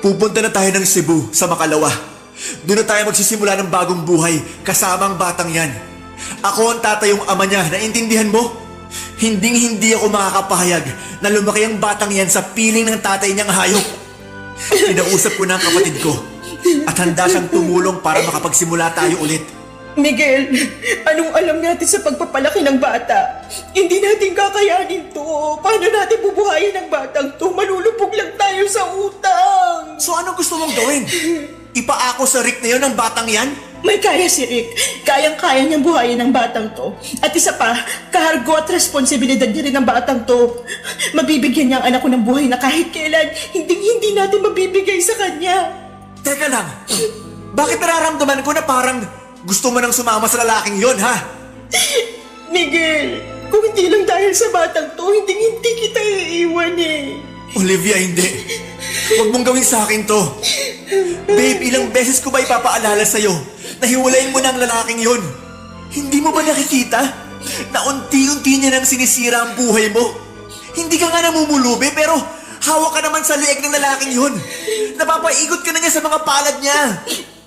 D: Pupunta na tayo ng Cebu sa Makalawa. Doon na tayo magsisimula ng bagong buhay kasama ang batang yan. Ako ang tatayong ama niya, naintindihan mo? Hindi ako makakapahayag na lumaki ang batang yan sa piling ng tatay niyang hayop. Kinausap ko na ang kapatid ko at handa siyang tumulong para makapagsimula tayo ulit.
B: Miguel, anong alam natin sa pagpapalaki ng bata? Hindi natin kakayanin to. Paano natin bubuhayin ang batang to? Malulupog lang tayo sa utang.
D: So ano gusto mong gawin? Ipaako sa Rick na yun ang batang yan?
B: May kaya si Rick. Kayang-kaya niyang buhayin ang batang to. At isa pa, kahargo at responsibilidad niya rin ang batang to. Mabibigyan niya ang anak ko ng buhay na kahit kailan, hindi natin mabibigay sa kanya.
D: Teka lang, bakit nararamdaman ko na parang gusto mo nang sumama sa lalaking yon, ha?
B: Miguel, kung hindi lang dahil sa batang to, hindi kita iiwan eh.
D: Olivia, hindi. Huwag mong gawin sa akin to. Babe, ilang beses ko ba ipapaalala sa'yo na hiwalayin mo na ang lalaking yon? Hindi mo ba nakikita na unti-unti niya nang sinisira ang buhay mo? Hindi ka nga namumulubi pero hawak ka naman sa leeg ng lalaking yon. Napapaigot ka na niya sa mga palad niya.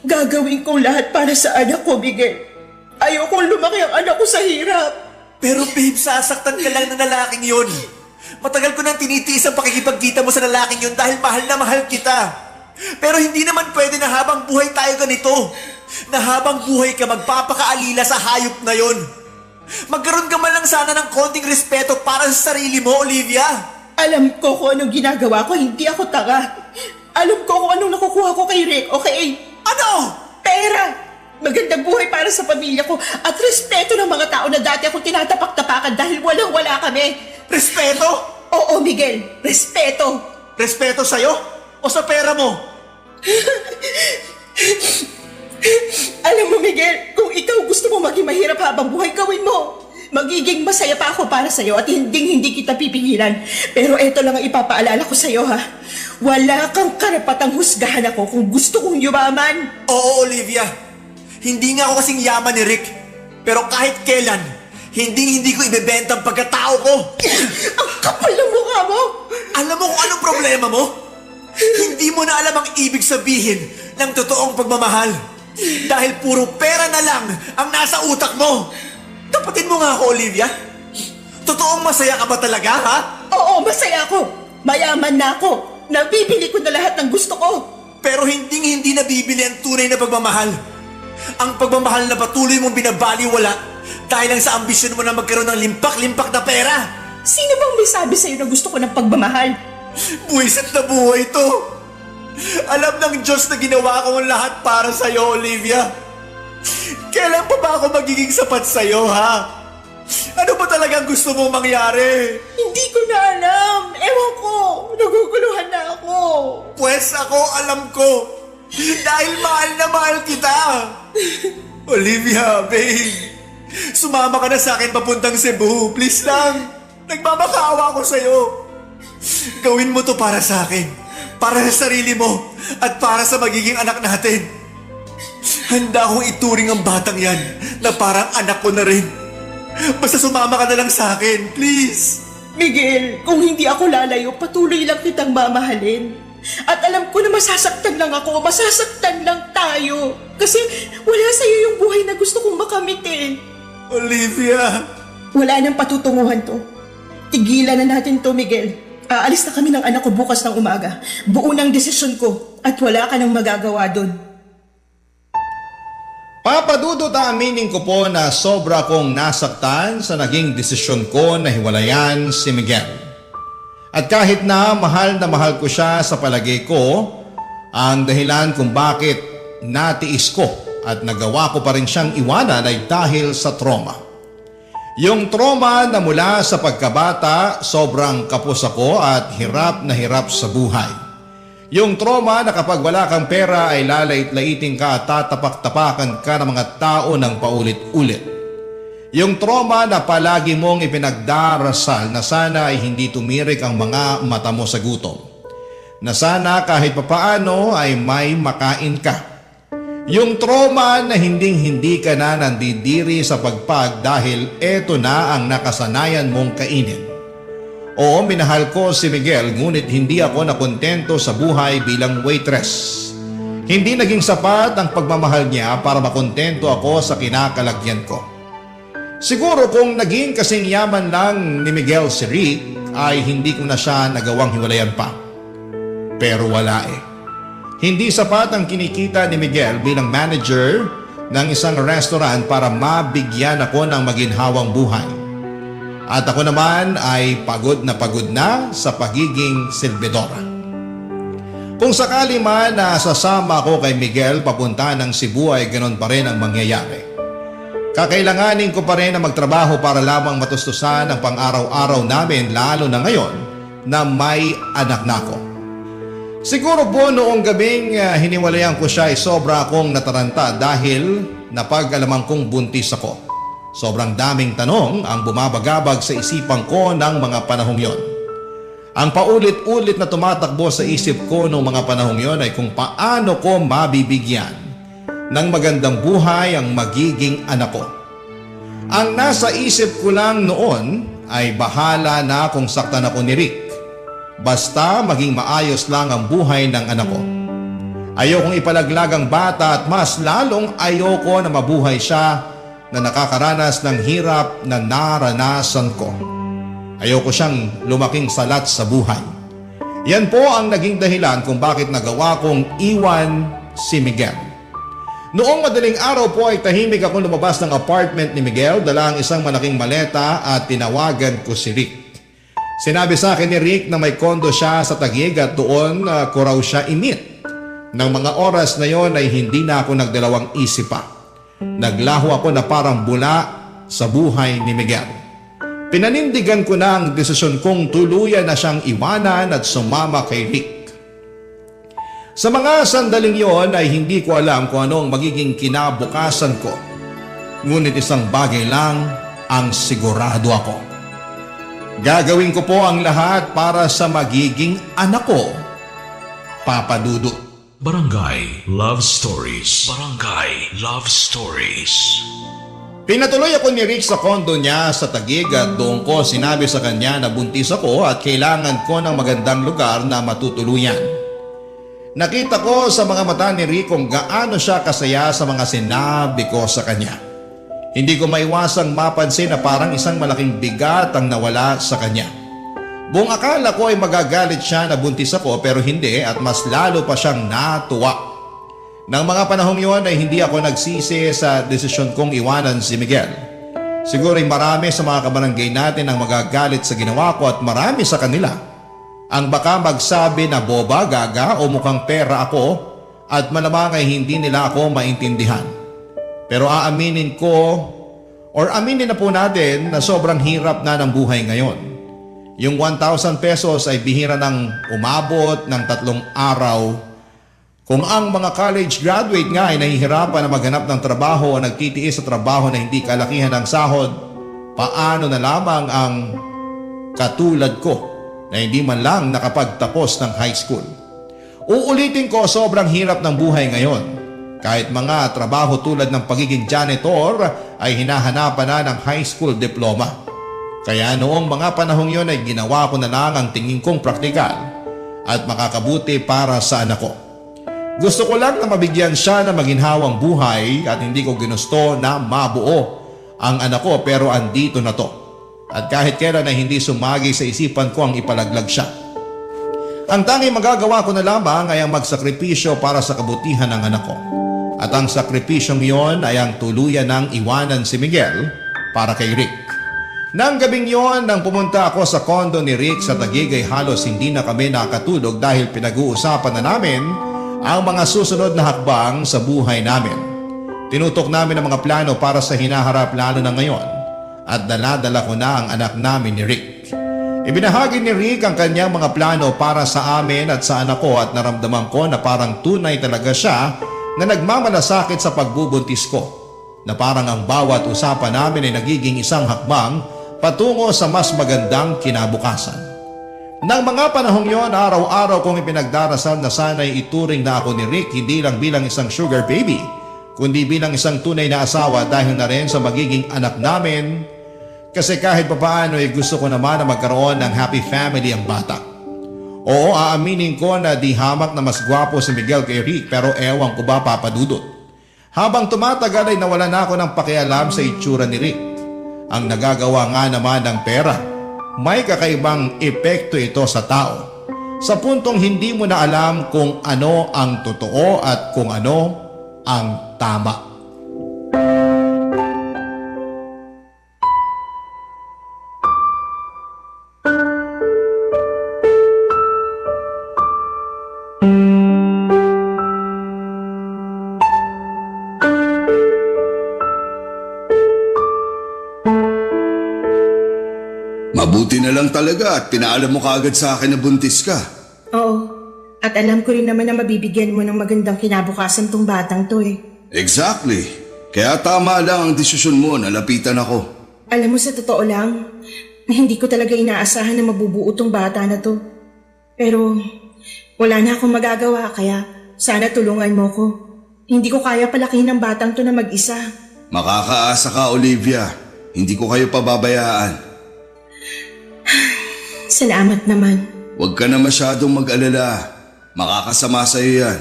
B: Gagawin ko lahat para sa anak ko, Miguel. Ayokong lumaki ang anak ko sa hirap.
D: Pero babe, sasaktan ka lang ng lalaking yon. Matagal ko nang tinitiis ang pakikipagkita mo sa lalaking yun dahil mahal na mahal kita. Pero hindi naman pwede na habang buhay tayo ganito. Na habang buhay ka magpapakaalila sa hayop na yon. Magkaroon ka man lang sana ng konting respeto para sa sarili mo, Olivia.
B: Alam ko kung anong ginagawa ko, hindi ako tanga. Alam ko kung anong nakukuha ko kay Rick, okay?
D: Ano?
B: Pera! Magandang buhay para sa pamilya ko at respeto ng mga tao na dati akong tinatapak-tapakan dahil walang-wala kami.
D: Respeto?
B: Oo, Miguel, respeto.
D: Respeto sa'yo? O sa pera mo?
B: Alam mo, Miguel, kung ikaw gusto mo maging mahirap habang buhay, gawin mo. Magiging masaya pa ako para sa'yo at hindi kita pipigilan. Pero eto lang ang ipapaalala ko sa'yo, ha. Wala kang karapatang husgahan ako kung gusto kong yumaman.
D: Oo, Olivia. Hindi nga ako kasing yaman ni Rick. Pero kahit kailan, hindi ko ibebenta ang pagkatao ko.
B: Ang kapal ng mukha mo.
D: Alam mo kung anong problema mo? Hindi mo na alam ang ibig sabihin ng totoong pagmamahal. Dahil puro pera na lang ang nasa utak mo. Tapatin mo nga ako, Olivia. Totoong masaya ka ba talaga, ha?
B: Oo, masaya ako. Mayaman na ako. Nabibili ko na lahat ng gusto ko.
D: Pero hindi nabibili ang tunay na pagmamahal. Ang pagmamahal na patuloy mong binabaliwala dahil lang sa ambisyon mo na magkaroon ng limpak-limpak na pera.
B: Sino bang may sabi sa'yo na gusto ko ng pagmamahal?
D: Buwisit na buhay to. Alam ng Diyos na ginawa ko ang lahat para sa'yo, Olivia. Kailan pa ba ako magiging sapat sa'yo, ha? Ano ba talagang gusto mong mangyari?
B: Hindi ko na alam. Ewan ko. Naguguluhan na ako.
D: Pwes ako alam ko. Dahil mahal na mahal kita. Olivia, babe. Sumama ka na sa akin papuntang Cebu. Please lang. Nagmamakaawa ko sa'yo. Gawin mo to para sa akin. Para sa sarili mo. At para sa magiging anak natin. Handa akong ituring ang batang yan na parang anak ko na rin. Basta sumama ka na lang sa akin, please.
B: Miguel, kung hindi ako lalayo, patuloy lang kitang mamahalin. At alam ko na masasaktan lang ako, masasaktan lang tayo. Kasi wala sa'yo yung buhay na gusto kong makamit eh.
D: Olivia.
B: Wala nang patutunguhan to. Tigilan na natin to, Miguel. Aalis na kami ng anak ko bukas ng umaga. Buo ng desisyon ko at wala ka nang magagawa doon.
C: Papadudot aminin ko po na sobra kong nasaktan sa naging desisyon ko na hiwalayan si Miguel. At kahit na mahal ko siya sa palagay ko, ang dahilan kung bakit natiis ko at nagawa ko pa rin siyang iwanan ay dahil sa trauma. Yung trauma na mula sa pagkabata, sobrang kapos ako at hirap na hirap sa buhay. Yung trauma na kapag wala kang pera ay lalait-laitin ka at tatapak-tapakan ka ng mga tao ng paulit-ulit. Yung trauma na palagi mong ipinagdarasal na sana ay hindi tumirik ang mga mata mo sa gutom. Na sana kahit papaano ay may makain ka. Yung trauma na hindi ka na nandidiri sa pagpag dahil eto na ang nakasanayan mong kainin. Oo, minahal ko si Miguel ngunit hindi ako nakontento sa buhay bilang waitress. Hindi naging sapat ang pagmamahal niya para makontento ako sa kinakalagyan ko. Siguro kung naging kasing yaman lang ni Miguel si Rick ay hindi ko na siya nagawang hiwalayan pa. Pero wala eh. Hindi sapat ang kinikita ni Miguel bilang manager ng isang restaurant para mabigyan ako ng maginhawang buhay. At ako naman ay pagod na sa pagiging silbidora. Kung sakali man na sasama ako kay Miguel papunta ng Cebu ay ganoon pa rin ang mangyayari. Kakailanganin ko pa rin na magtrabaho para lamang matustusan ang pang-araw-araw namin lalo na ngayon na may anak na ako. Siguro po noong gabing hiniwalayan ko siya ay sobra akong nataranta dahil napag-alaman kong buntis ako. Sobrang daming tanong ang bumabagabag sa isipan ko ng mga panahong yon. Ang paulit-ulit na tumatakbo sa isip ko noong mga panahong yon ay kung paano ko mabibigyan ng magandang buhay ang magiging anak ko. Ang nasa isip ko lang noon ay bahala na kung saktan ako ni Rick. Basta maging maayos lang ang buhay ng anak ko. Ayokong ipalaglag ang bata at mas lalong ayoko na mabuhay siya na nakakaranas ng hirap na naranasan ko. Ayoko siyang lumaking salat sa buhay. Yan po ang naging dahilan kung bakit nagawa kong iwan si Miguel. Noong madaling araw po ay tahimik ako lumabas ng apartment ni Miguel, dala ang isang malaking maleta at tinawagan ko si Rick. Sinabi sa akin ni Rick na may kondo siya sa Taguig at doon ko raw siya i-meet. Nang mga oras na yon ay hindi na ako nagdalawang isip pa. Naglaho ako na parang bula sa buhay ni Miguel. Pinanindigan ko na ang desisyon kong tuluyan na siyang iwanan at sumama kay Rick. Sa mga sandaling yon ay hindi ko alam kung ano ang magiging kinabukasan ko. Ngunit isang bagay lang ang sigurado ako. Gagawin ko po ang lahat para sa magiging anak ko, Papa Dudut.
A: Barangay Love Stories. Barangay Love Stories.
C: Pinatuloy ako ni Rick sa kondo niya sa Taguig at doon ko sinabi sa kanya na buntis ako at kailangan ko ng magandang lugar na matutuluyan. Nakita ko sa mga mata ni Rick kung gaano siya kasaya sa mga sinabi ko sa kanya. Hindi ko maiwasang mapansin na parang isang malaking bigat ang nawala sa kanya. Buong akala ko ay magagalit siya na buntis ako pero hindi at mas lalo pa siyang natuwa. Nang mga panahong yon ay hindi ako nagsisi sa desisyon kong iwanan si Miguel. Siguro ay marami sa mga kabarangay natin ang magagalit sa ginawa ko at marami sa kanila ang baka magsabi na boba, gaga o mukhang pera ako at malamang ay hindi nila ako maintindihan. Pero aminin na po natin na sobrang hirap na ng buhay ngayon. Yung 1,000 pesos ay bihira ng umabot ng 3 araw. Kung ang mga college graduate nga ay nahihirapan na maghanap ng trabaho o nagtitiis sa trabaho na hindi kalakihan ng sahod, paano na lamang ang katulad ko na hindi man lang nakapagtapos ng high school? Uulitin ko, sobrang hirap ng buhay ngayon. Kahit mga trabaho tulad ng pagiging janitor ay hinahanapan na ng high school diploma. Kaya noong mga panahong yon ay ginawa ko na lang ang tingin kong praktikal at makakabuti para sa anak ko. Gusto ko lang na mabigyan siya ng maginhawang buhay at hindi ko ginusto na mabuo ang anak ko pero andito na to. At kahit kailan ay hindi sumagi sa isipan ko ang ipalaglag siya. Ang tanging magagawa ko na lamang ay ang magsakripisyo para sa kabutihan ng anak ko. At ang sakripisyong iyon ay ang tuluyan ng iwanan si Miguel para kay Rick. Nang gabing yon, nang pumunta ako sa kondo ni Rick sa Taguig ay halos hindi na kami nakatulog dahil pinag-uusapan na namin ang mga susunod na hakbang sa buhay namin. Tinutok namin ang mga plano para sa hinaharap lalo na ngayon at daladala ko na ang anak namin ni Rick. Ibinahagi ni Rick ang kanyang mga plano para sa amin at sa anak ko at naramdaman ko na parang tunay talaga siya na nagmamalasakit sa pagbubuntis ko, na parang ang bawat usapan namin ay nagiging isang hakbang patungo sa mas magandang kinabukasan. Nang mga panahong yon, araw-araw kong ipinagdarasal na sana'y ituring na ako ni Rick hindi lang bilang isang sugar baby, kundi bilang isang tunay na asawa dahil na rin sa magiging anak namin. Kasi kahit papaano ay gusto ko naman na magkaroon ng happy family ang bata. Oo, aaminin ko na di hamak na mas gwapo si Miguel kay Rick pero ewan ko ba, Papa Dudut. Habang tumatagal ay nawala na ako ng pakialam sa itsura ni Rick. Ang nagagawa nga naman ng pera, may kakaibang epekto ito sa tao. Sa puntong hindi mo na alam kung ano ang totoo at kung ano ang tama.
E: Mabuti na lang talaga at pinaalam mo kaagad sa akin na buntis ka.
B: Oo, at alam ko rin naman na mabibigyan mo ng magandang kinabukasan tong batang to eh.
E: Exactly. Kaya tama lang ang desisyon mo na lapitan ako.
B: Alam mo, sa totoo lang, hindi ko talaga inaasahan na mabubuo tong bata na to. Pero wala na akong magagawa kaya sana tulungan mo ko. Hindi ko kaya palakihin ng batang to na mag-isa.
E: Makakaasa ka, Olivia. Hindi ko kayo pababayaan.
B: Salamat naman.
E: Huwag ka na masyadong mag-alala. Makakasama sa'yo yan.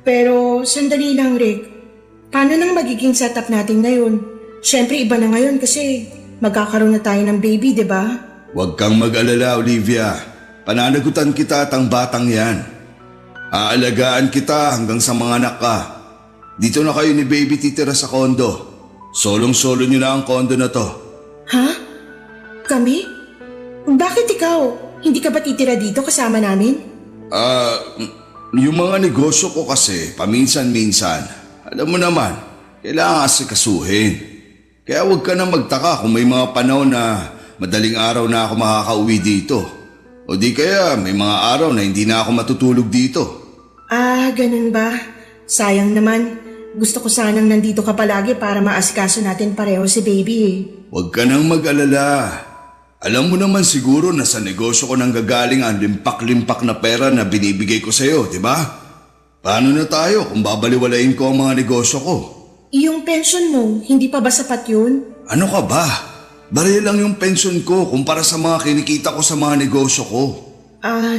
B: Pero sandali lang, Rick. Paano nang magiging setup natin ngayon? Siyempre iba na ngayon kasi magkakaroon na tayo ng baby, di ba?
E: Huwag kang mag-alala, Olivia. Pananagutan kita at ang batang yan. Aalagaan kita hanggang sa mga anak ka. Dito na kayo ni baby titira sa kondo. Solong-solo nyo na ang kondo na to.
B: Ha? Kami? Bakit ikaw? Hindi ka ba titira dito kasama namin?
E: Yung mga negosyo ko kasi, paminsan-minsan, alam mo naman, kailangan asikasuhin. Kaya huwag ka na magtaka kung may mga panahon na madaling araw na ako makakauwi dito. O di kaya may mga araw na hindi na ako matutulog dito.
B: Ganun ba? Sayang naman. Gusto ko sanang nandito ka palagi para maasikaso natin pareho si baby eh.
E: Huwag ka nang mag-alala. Alam mo naman siguro na sa negosyo ko nang gagaling ang limpak-limpak na pera na binibigay ko sa'yo, di ba? Paano na tayo kung babaliwalain ko ang mga negosyo ko?
B: Yung pension mo, hindi pa ba sapat yun?
E: Ano ka ba? Baril lang yung pensyon ko kumpara sa mga kinikita ko sa mga negosyo ko.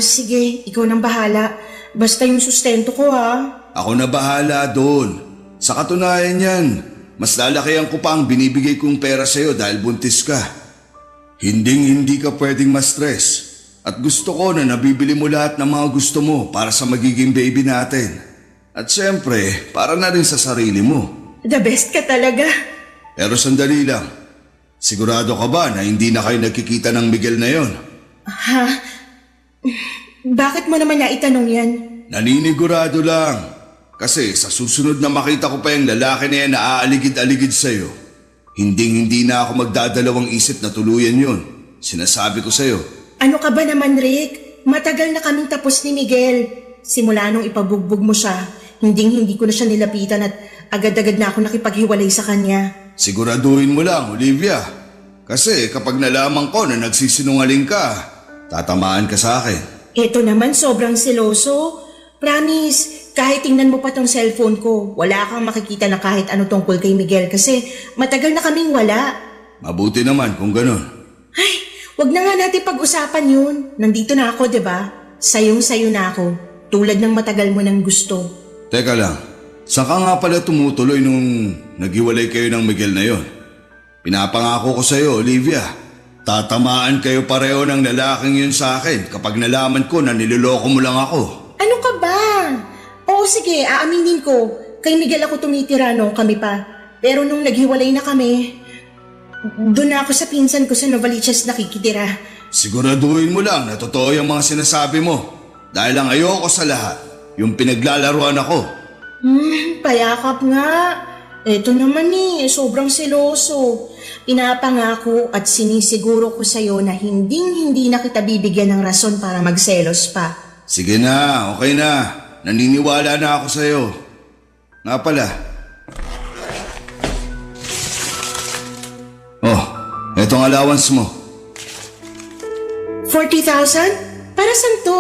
B: Sige, ikaw nang bahala. Basta yung sustento ko ha.
E: Ako na bahala doon. Sa katunayan yan, mas lalakihan ko pa ang binibigay kong pera sa'yo dahil buntis ka. Hindi ka pwedeng ma-stress. At gusto ko na nabibili mo lahat ng mga gusto mo para sa magiging baby natin. At syempre, para na rin sa sarili mo.
B: The best ka talaga.
E: Pero sandali lang. Sigurado ka ba na hindi na kayo nagkikita ng Miguel na yon?
B: Ha? Bakit mo naman naitanong yan?
E: Naninigurado lang. Kasi sa susunod na makita ko pa yung lalaki na yan na aaligid-aligid sa'yo, hindi na ako magdadalawang isip na tuluyan yun. Sinasabi ko sa'yo.
B: Ano ka ba naman, Rick? Matagal na kaming tapos ni Miguel. Simula nung ipabugbog mo siya, hindi ko na siya nilapitan at agad-agad na ako nakipaghiwalay sa kanya.
E: Siguraduhin mo lang, Olivia. Kasi kapag nalaman ko na nagsisinungaling ka, tatamaan ka sa akin.
B: Eto naman, sobrang seloso. Promise, kahit tingnan mo pa tong cellphone ko, wala kang makikita na kahit ano tungkol kay Miguel kasi matagal na kaming wala.
E: Mabuti naman kung ganun.
B: Ay, wag na nga natin pag-usapan yun. Nandito na ako, 'di ba? Sayong-sayo na ako. Tulad ng matagal mo nang gusto.
E: Teka lang, saan ka nga pala tumutuloy nung naghiwalay kayo ng Miguel na yon? Pinapangako ko sa'yo, Olivia. Tatamaan kayo pareho ng lalaking yun sa akin kapag nalaman ko na niloloko mo lang ako.
B: Ano ka ba? Oo sige, aaminin ko. Kay Miguel ako tumitira nung kami pa. Pero nung naghiwalay na kami, doon na ako sa pinsan ko sa Novaliches nakikitira.
E: Siguraduhin mo lang na totoo yung mga sinasabi mo. Dahil ang ayoko sa lahat, yung pinaglalaruan ako.
B: Payakap nga. Eto naman sobrang seloso. Pinapangako at sinisiguro ko sa'yo na hindi na kita bibigyan ng rason para magselos pa.
E: Sige na, okay na. Naniniwala na ako sa'yo. Nga pala. Oh, etong allowance mo.
B: 40,000? Para saan to?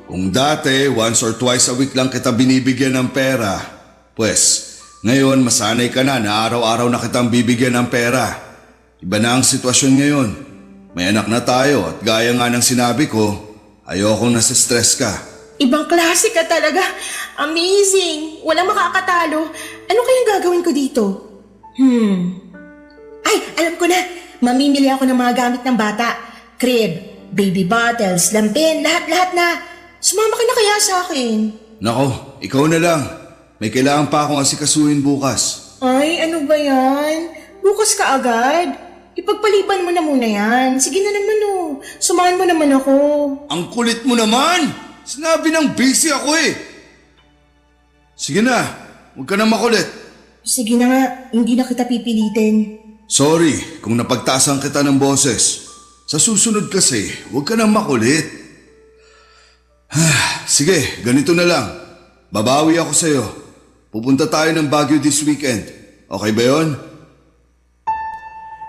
E: Kung dati, once or twice a week lang kita binibigyan ng pera, pues, ngayon masanay ka na araw-araw na kitang bibigyan ng pera. Iba na ang sitwasyon ngayon. May anak na tayo at gaya nga ng sinabi ko, ayokong nasa-stress ka.
B: Ibang klase ka talaga. Amazing. Walang makakatalo. Ano kayang gagawin ko dito? Ay, alam ko na. Mamimili ako ng mga gamit ng bata. Crib, baby bottles, lampin, lahat-lahat na. Sumama ka na kaya sa akin?
E: Nako, ikaw na lang. May kailangan pa akong asikasuhin bukas.
B: Ay, ano ba yan? Bukas ka agad? Ipagpaliban mo na muna yan. Sige na naman Sumahan mo naman ako.
E: Ang kulit mo naman! Sinabi ng busy ako eh! Sige na, huwag ka na makulit.
B: Sige na nga, hindi na kita pipilitin.
E: Sorry kung napagtaasan kita ng boses. Sa susunod kasi, huwag ka na makulit. Sige, ganito na lang. Babawi ako sa'yo. Pupunta tayo ng Baguio this weekend. Okay ba yun?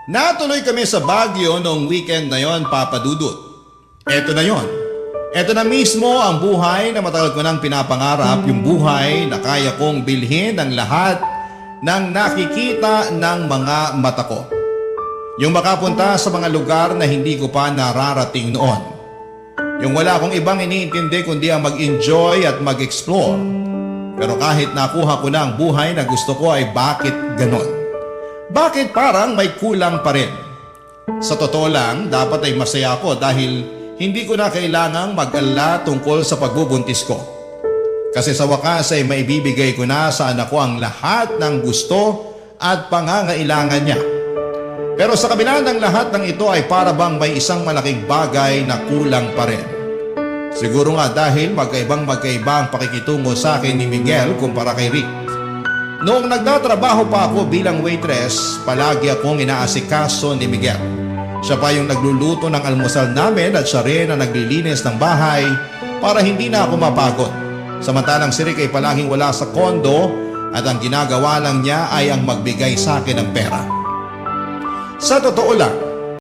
C: Natuloy kami sa Baguio noong weekend na yon, Papa Dudut. Eto na yon. Eto na mismo ang buhay na matagal ko nang pinapangarap, yung buhay na kaya kong bilhin ng lahat ng nakikita ng mga mata ko. Yung makapunta sa mga lugar na hindi ko pa nararating noon. Yung wala akong ibang iniintindi kundi ang mag-enjoy at mag-explore. Pero kahit nakuha ko na ang buhay na gusto ko ay bakit ganon? Bakit parang may kulang pa rin? Sa totoo lang, dapat ay masaya ako dahil hindi ko na kailangang mag-alala tungkol sa pagbubuntis ko. Kasi sa wakas ay maibibigay ko na sa anak ko ang lahat ng gusto at pangangailangan niya. Pero sa kabila ng lahat ng ito ay para bang may isang malaking bagay na kulang pa rin. Siguro nga dahil magkaiba ang pakikitungo sa akin ni Miguel kumpara kay Rick. Noong nagtatrabaho pa ako bilang waitress, palagi akong inaasikaso ni Miguel. Siya pa yung nagluluto ng almusal namin at siya rin ang naglilinis ng bahay para hindi na ako mapagod. Samantalang si Rick ay palaging wala sa kondo at ang ginagawa lang niya ay ang magbigay sa akin ng pera. Sa totoo lang,